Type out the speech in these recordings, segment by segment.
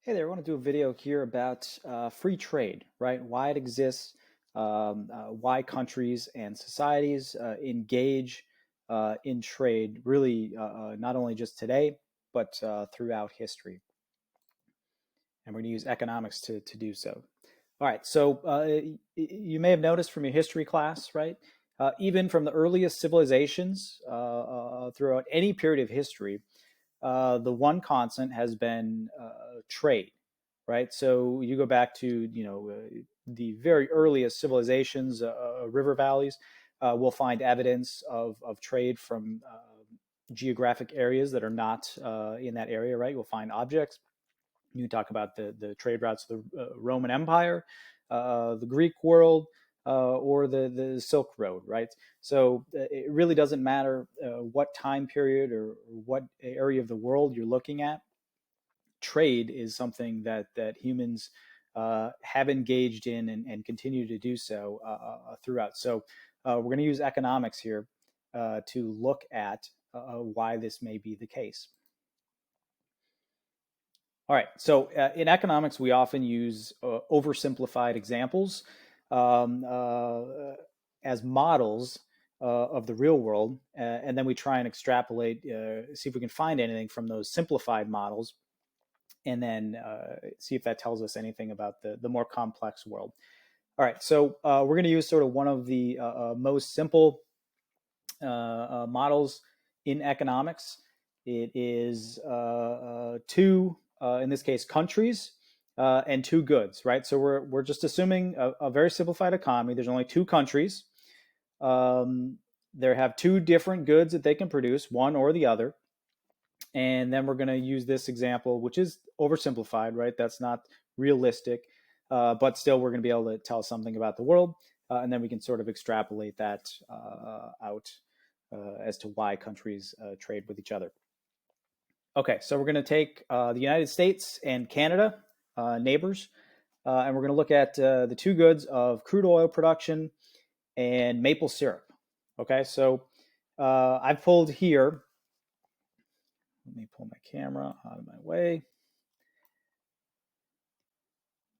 Hey there, I want to do a video here about free trade, right? Why it exists, why countries and societies engage in trade, really not only just today, but throughout history. And we're going to use economics to do so. All right, so you may have noticed from your history class, right? Even from the earliest civilizations throughout any period of history, the one constant has been trade, right? So you go back to the very earliest civilizations, river valleys. We'll find evidence of trade from geographic areas that are not in that area, right? We'll find objects. You talk about the trade routes of the Roman Empire, the Greek world, or the Silk Road, right? So it really doesn't matter what time period or what area of the world you're looking at. Trade is something that humans have engaged in and continue to do so throughout. So we're going to use economics here to look at why this may be the case. All right, so in economics, we often use oversimplified examples um, uh, as models of the real world, and then we try and extrapolate, see if we can find anything from those simplified models, and then see if that tells us anything about the more complex world. All right, so we're going to use sort of one of the most simple models in economics. It is two, in this case, countries and two goods, right? So we're just assuming a very simplified economy. There's only two countries. They have two different goods that they can produce, one or the other. And then we're going to use this example, which is oversimplified, right? That's not realistic, but still we're going to be able to tell something about the world. And then we can sort of extrapolate that out as to why countries trade with each other. Okay, so we're going to take the United States and Canada, neighbors, and we're going to look at the two goods of crude oil production and maple syrup. Okay, so I've pulled here. Let me pull my camera out of my way.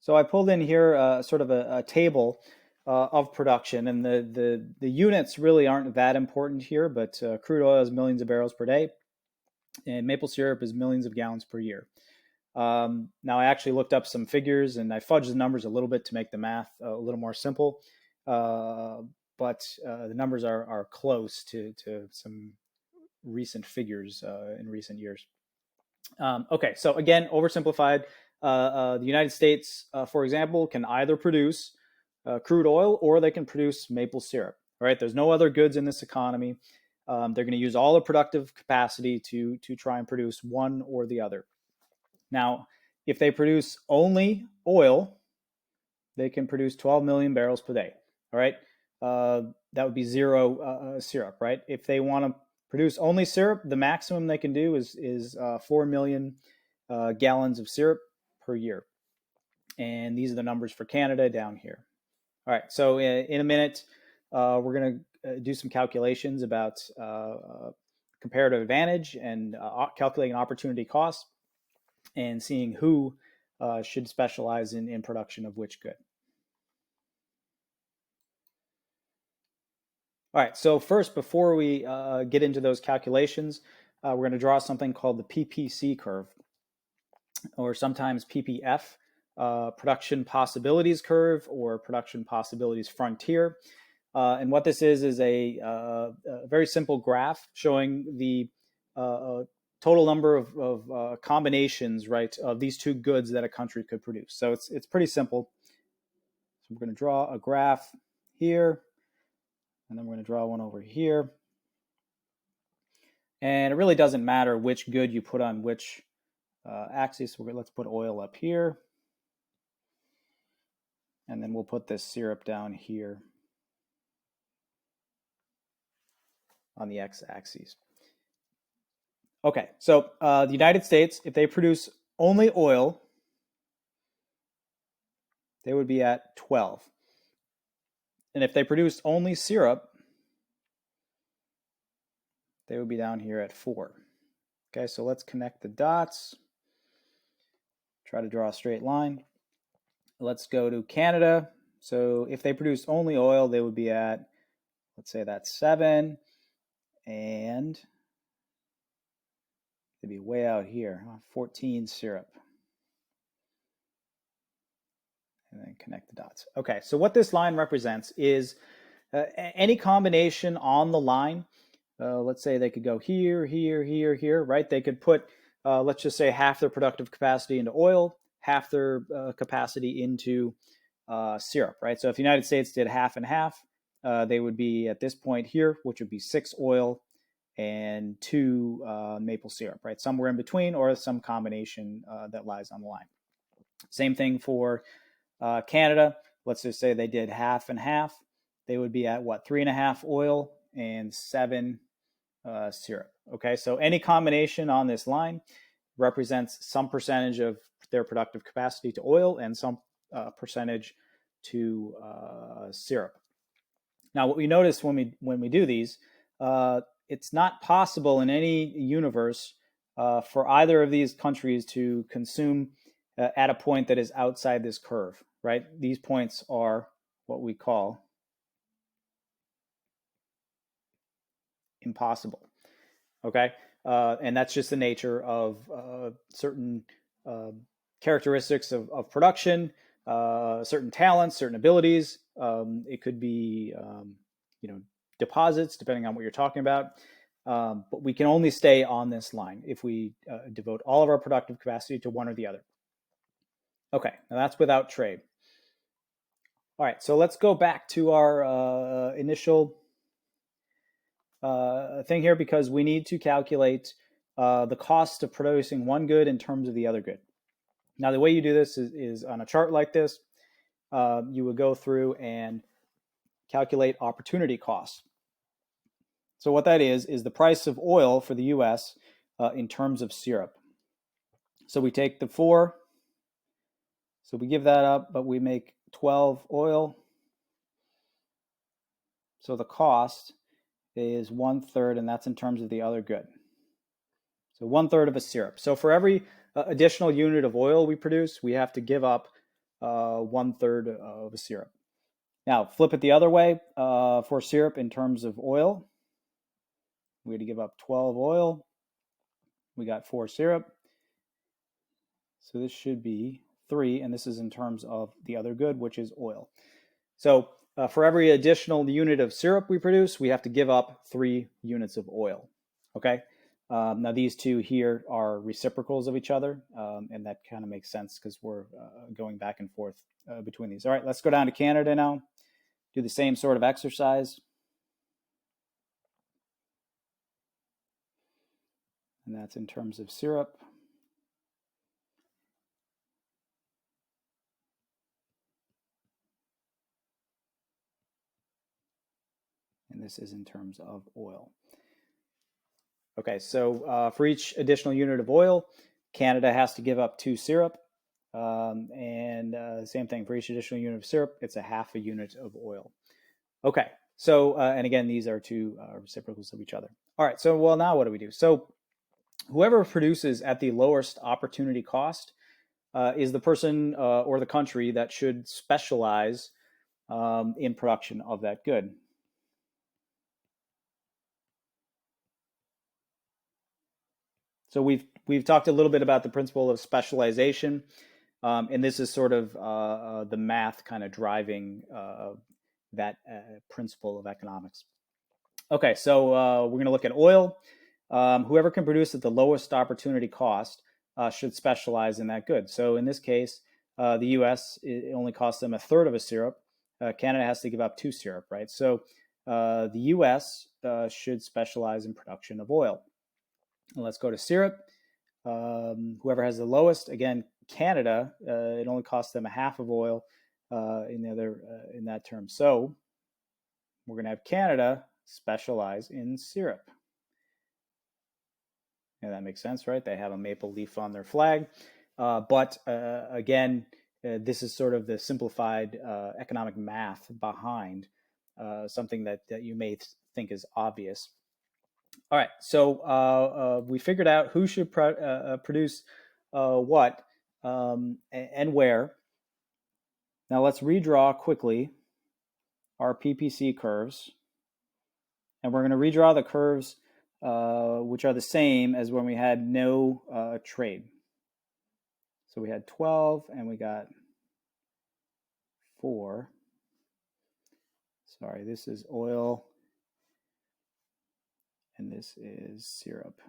So I pulled in here sort of a table of production, and the units really aren't that important here, but crude oil is millions of barrels per day, and maple syrup is millions of gallons per year. Now, I actually looked up some figures, and I fudged the numbers a little bit to make the math a little more simple, but the numbers are close to some recent figures in recent years. Okay, so again, oversimplified. The United States, for example, can either produce crude oil or they can produce maple syrup. Right? There's no other goods in this economy. They're going to use all the productive capacity to try and produce one or the other. Now, if they produce only oil, they can produce 12 million barrels per day. All right, that would be zero syrup. Right? If they want to produce only syrup, the maximum they can do is 4 million gallons of syrup per year. And these are the numbers for Canada down here. All right, so in a minute, we're going to do some calculations about comparative advantage and calculating opportunity cost and seeing who should specialize in production of which good. All right, so first, before we get into those calculations, we're going to draw something called the PPC curve, or sometimes PPF, production possibilities curve or production possibilities frontier. And what this is a very simple graph showing the total number of combinations, right, of these two goods that a country could produce. So it's pretty simple. So we're going to draw a graph here, and then we're going to draw one over here. And it really doesn't matter which good you put on which axis. Let's put oil up here. And then we'll put this syrup down here on the x-axis. Okay, so the United States, if they produce only oil, they would be at 12. And if they produce only syrup, they would be down here at 4. Okay, so let's connect the dots. Try to draw a straight line. Let's go to Canada. So if they produce only oil, they would be at, let's say that's 7, and they'd be way out here, 14 syrup. And then connect the dots. Okay, so what this line represents is any combination on the line. Let's say they could go here, here, here, here, right? They could put, let's just say, half their productive capacity into oil, half their capacity into syrup, right? So if the United States did half and half, they would be at this point here, which would be 6 oil and 2 maple syrup, right? Somewhere in between, or some combination that lies on the line. Same thing for Canada. Let's just say they did half and half. They would be at what, 3.5 oil and 7 syrup. Okay, so any combination on this line represents some percentage of their productive capacity to oil and some percentage to syrup. Now, what we notice when we do these, it's not possible in any universe for either of these countries to consume at a point that is outside this curve, right? These points are what we call impossible, okay? And that's just the nature of certain characteristics of production, certain talents, certain abilities. It could be, deposits, depending on what you're talking about. But we can only stay on this line if we devote all of our productive capacity to one or the other. Okay, now that's without trade. All right, so let's go back to our initial thing here, because we need to calculate the cost of producing one good in terms of the other good. Now, the way you do this is on a chart like this. You would go through and calculate opportunity costs. So what that is the price of oil for the US in terms of syrup. So we take the 4, so we give that up, but we make 12 oil. So the cost is 1/3, and that's in terms of the other good. So 1/3 of a syrup. So for every additional unit of oil we produce, we have to give up 1/3 of a syrup. Now, flip it the other way. For syrup in terms of oil, we had to give up 12 oil. We got 4 syrup. So this should be 3, and this is in terms of the other good, which is oil. So for every additional unit of syrup we produce, we have to give up 3 units of oil, okay? Now these two here are reciprocals of each other, and that kind of makes sense because we're going back and forth between these. All right, let's go down to Canada now, do the same sort of exercise. And that's in terms of syrup. And this is in terms of oil. Okay, so for each additional unit of oil, Canada has to give up 2 syrup. And same thing for each additional unit of syrup, it's a half a unit of oil. Okay, so, and again, these are 2 reciprocals of each other. All right, so, well, now what do we do? So whoever produces at the lowest opportunity cost is the person or the country that should specialize in production of that good. So we've talked a little bit about the principle of specialization, and this is sort of the math kind of driving that principle of economics. Okay, so we're going to look at oil. Whoever can produce at the lowest opportunity cost should specialize in that good. So in this case, the U.S. it only costs them 1/3 of a syrup. Canada has to give up 2 syrup, right? So the U.S. Should specialize in production of oil. And let's go to syrup. Whoever has the lowest, again, Canada, it only costs them 1/2 of oil in that term. So we're going to have Canada specialize in syrup. And that makes sense, right? They have a maple leaf on their flag. But again, this is sort of the simplified economic math behind something that you may think is obvious. All right, so we figured out who should produce what and where. Now let's redraw quickly our PPC curves. And we're going to redraw the curves which are the same as when we had no trade. So we had 12 and we got 4. Sorry, this is oil and this is syrup.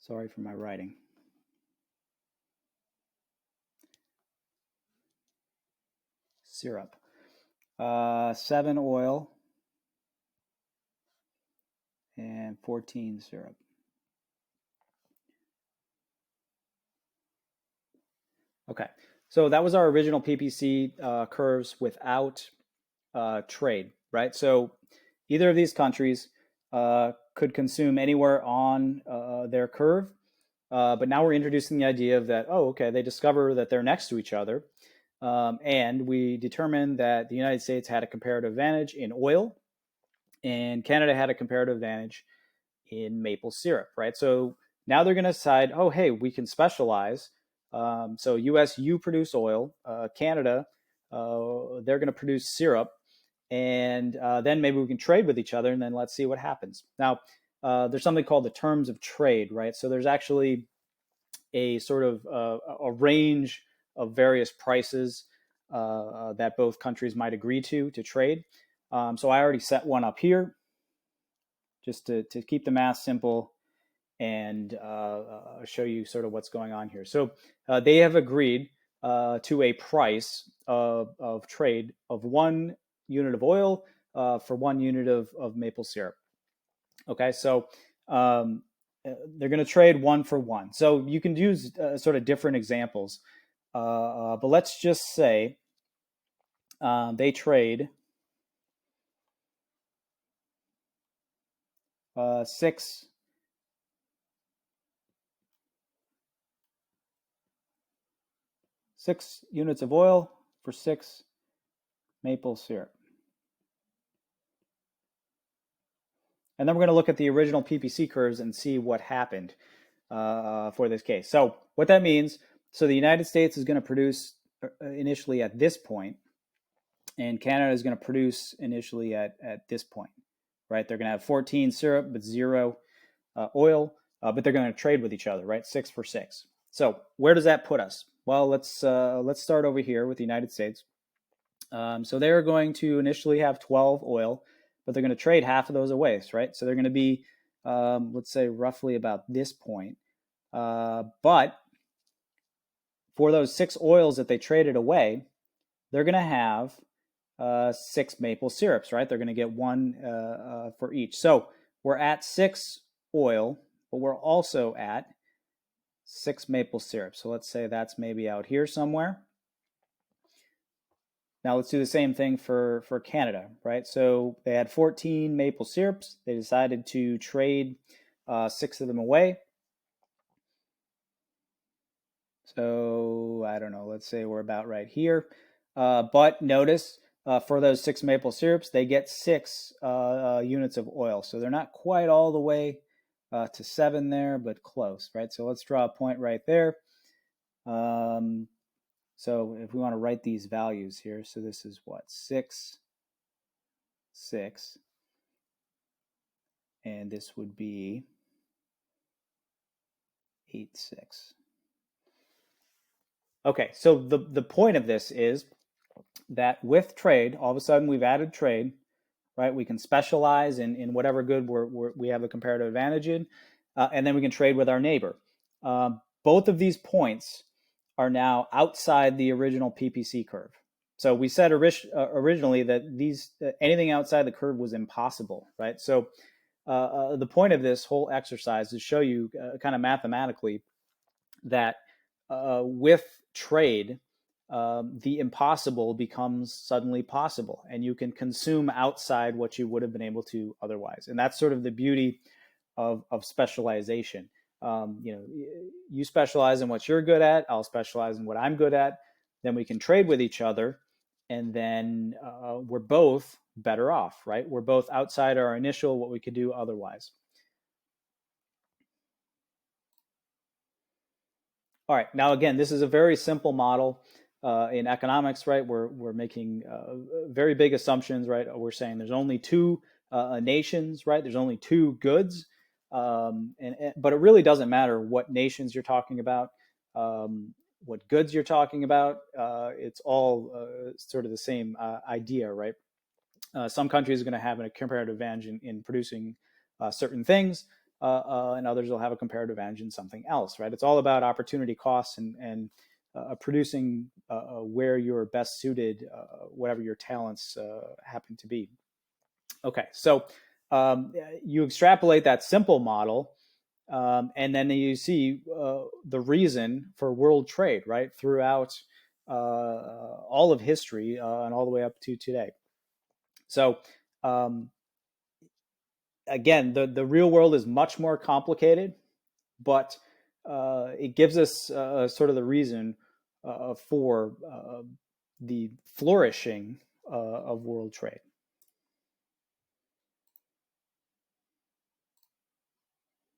Sorry for my writing. Syrup. 7 oil and 14 syrup. Okay, so that was our original PPC curves without trade, right? So either of these countries could consume anywhere on their curve, but now we're introducing the idea of that, oh, okay, they discover that they're next to each other, and we determined that the United States had a comparative advantage in oil, and Canada had a comparative advantage in maple syrup, right? So now they're going to decide, oh, hey, we can specialize. So US, you produce oil. Canada, they're going to produce syrup. And then maybe we can trade with each other, and then let's see what happens. Now, there's something called the terms of trade, right? So there's actually a sort of a range of various prices that both countries might agree to trade. So I already set one up here just to keep the math simple and show you sort of what's going on here. So they have agreed to a price of trade of 1 unit of oil for 1 unit of maple syrup. Okay, so they're going to trade 1 for 1. So you can use sort of different examples, but let's just say they trade 6 units of oil for 6 maple syrup. And then we're going to look at the original PPC curves and see what happened for this case. So what that means, so the United States is going to produce initially at this point, and Canada is going to produce initially at this point, right? They're going to have 14 syrup, but 0 oil, but they're going to trade with each other, right? 6 for 6. So where does that put us? Well, let's start over here with the United States. So they're going to initially have 12 oil, but they're going to trade half of those away, right? So they're going to be, let's say, roughly about this point. But for those 6 oils that they traded away, they're going to have 6 maple syrups, right? They're going to get 1 for each. So we're at 6 oil, but we're also at 6 maple syrup. So let's say that's maybe out here somewhere. Now let's do the same thing for Canada, right? So they had 14 maple syrups. They decided to trade 6 of them away. So I don't know, let's say we're about right here. But notice for those 6 maple syrups, they get 6 units of oil. So they're not quite all the way to 7 there, but close, right? So let's draw a point right there. So if we want to write these values here, so this is what, 6, 6, and this would be 8, 6. Okay, so the point of this is that with trade, all of a sudden we've added trade, right? We can specialize in whatever good we have a comparative advantage in, and then we can trade with our neighbor. Both of these points are now outside the original PPC curve. So we said originally that anything outside the curve was impossible, right? So the point of this whole exercise is to show you kind of mathematically that with trade, the impossible becomes suddenly possible, and you can consume outside what you would have been able to otherwise. And that's sort of the beauty of specialization. You specialize in what you're good at, I'll specialize in what I'm good at, then we can trade with each other, and then we're both better off, right? We're both outside our initial what we could do otherwise. All right, now again, this is a very simple model in economics, right? We're making very big assumptions, right? We're saying there's only two nations, right? There's only two goods, but it really doesn't matter what nations you're talking about, what goods you're talking about. It's all sort of the same idea, right? Some countries are going to have a comparative advantage in producing certain things, and others will have a comparative advantage in something else, right? It's all about opportunity costs and producing where you're best suited, whatever your talents happen to be. Okay, so you extrapolate that simple model, and then you see the reason for world trade, right, throughout all of history and all the way up to today. So um, again, the real world is much more complicated, but it gives us sort of the reason for the flourishing of world trade.